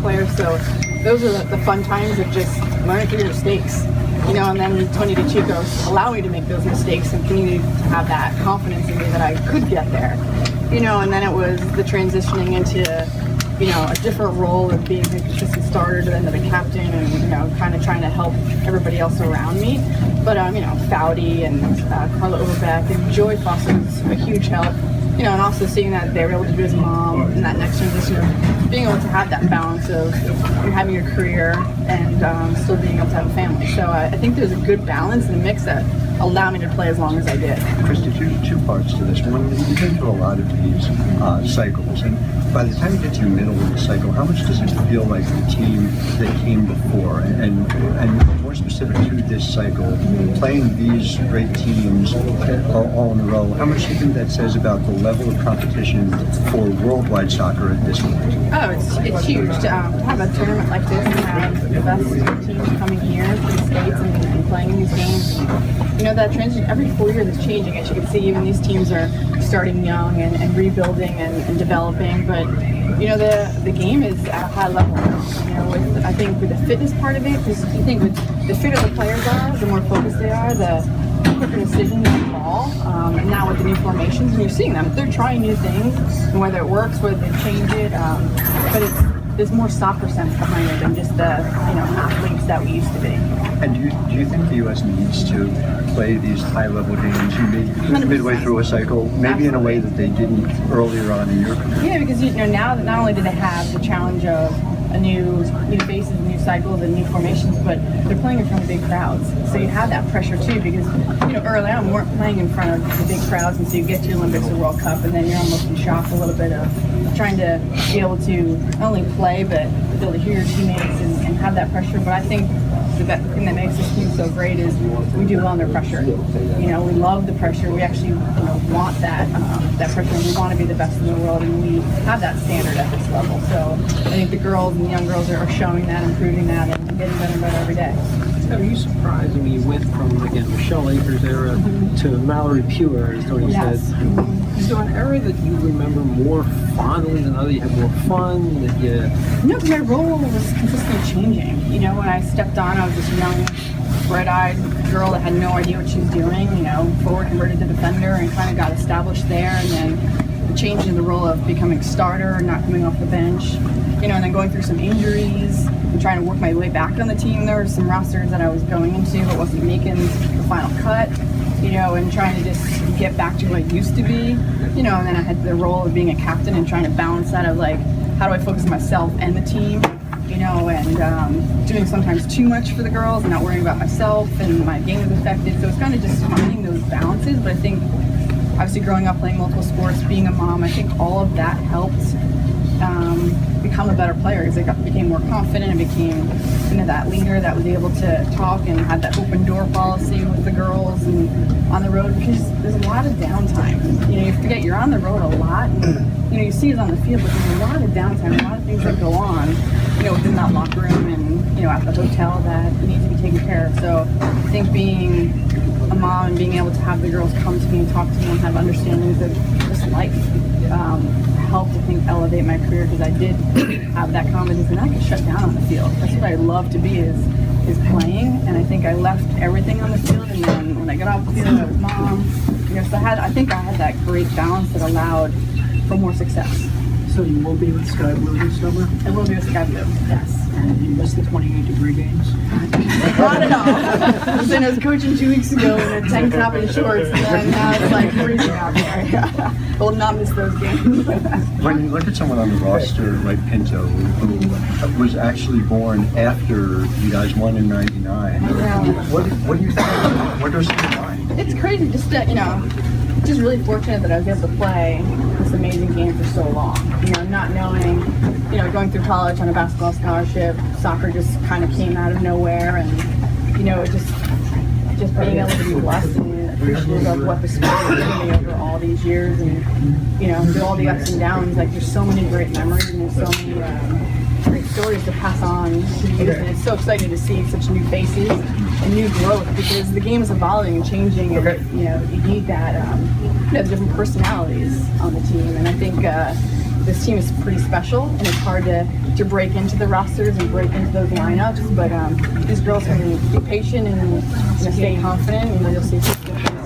players. So those are the fun times of just learning through your mistakes. And then Tony DeChico allowed me to make those mistakes and continue to have that confidence in me that I could get there. And then it was the transitioning into, a different role of being a consistent starter to then the captain and, kind of trying to help everybody else around me. But, Foudy and Carla Overbeck and Joy Foster was a huge help. And also seeing that they were able to do as a mom and that next transition of being able to have that balance of having your career and still being able to have a family. So I think there's a good balance and a mix that allowed me to play as long as I did. Christie, two parts to this. One, you've been through a lot of these cycles, and by the time you get to the middle of the cycle, how much does it feel like the team that came before? And more specific to this cycle, playing these great teams all in a row, how much do you think that says about the level of competition for worldwide soccer at this point? Oh, it's huge to have a tournament like this and have the best teams coming here to the States and playing in these games. That transition every 4 years is changing. As you can see, even these teams are starting young and rebuilding and developing. But the game is at a high level. I think with the fitness part of it, because you think with the fitter the players are, the more focused they are, the quicker decisions they call. And now with the new formations, and you're seeing them, they're trying new things, and whether it works, whether they change it, but there's more soccer sense behind it than just the athletes that we used to be. And do you think the U.S. needs to play these high-level games midway through a cycle, maybe in a way that they didn't earlier on in your career? Yeah, because now that not only do they have the challenge of a new faces, new cycles, and new formations, but they're playing in front of big crowds. So you have that pressure too, because early on we weren't playing in front of the big crowds, and so you get to Olympics or World Cup, and then you're almost in shock a little bit of trying to be able to not only play but be able to hear your teammates and have that pressure. But I think the thing that makes this team so great is we do well under pressure. We love the pressure. We actually want that pressure, and we want to be the best in the world, and we have that standard at this level. So I think the girls and the young girls are showing that, improving that, and getting better and better every day. Are you surprised? I mean, you went from, again, Michelle Akers era to Mallory Pure, as Tony said. Is there an era that you remember more fondly than others? You had more fun? No, because my role was consistently changing. When I stepped on, I was this young, bright-eyed girl that had no idea what she was doing, forward converted to defender and kind of got established there, and then the change in the role of becoming starter, not coming off the bench, and then going through some injuries and trying to work my way back on the team. There were some rosters that I was going into but wasn't making the final cut, and trying to just get back to who I used to be, and then I had the role of being a captain and trying to balance that of how do I focus on myself and the team, and doing sometimes too much for the girls and not worrying about myself, and my game was affected. So it's kind of just finding those balances. But I think obviously growing up playing multiple sports, being a mom, I think all of that helped become a better player, because I became more confident and became that leader that was able to talk and had that open door policy with the girls and on the road, because there's a lot of downtime. You forget you're on the road a lot, and you see it on the field, but there's a lot of downtime, a lot of things that go on within that locker room and at the hotel that need to be taken care of. So I think being a mom and being able to have the girls come to me and talk to me and have understandings of just life helped, I think, elevate my career, because I did have that confidence and I could shut down on the field. That's what I love to be, is playing. And I think I left everything on the field, and then when I got off the field, I was mom. So I think I had that great balance that allowed for more success. So you will be with Sky Blue this summer? I will be with Sky Blue, yes. And you missed the 28-degree games? Not at all. I was coaching 2 weeks ago in a tank top and shorts, and then now it's freezing out there. I will not miss those games. When you look at someone on the roster like Pinto, who was actually born after you guys won in '99, what do you think? What goes through your mind? It's crazy, just just really fortunate that I was able to play this amazing game for so long. Not knowing, going through college on a basketball scholarship, soccer just kind of came out of nowhere, and just being able to be blessed and appreciative of what the sport has given me over all these years, and through all the ups and downs. There's so many great memories, and there's so many great stories to pass on to youth, and it's so exciting to see such new faces and new growth, because the game is evolving and changing, and you need that the different personalities on the team. And I think this team is pretty special, and it's hard to break into the rosters and break into those lineups. But these girls can be patient and stay confident, and you'll see.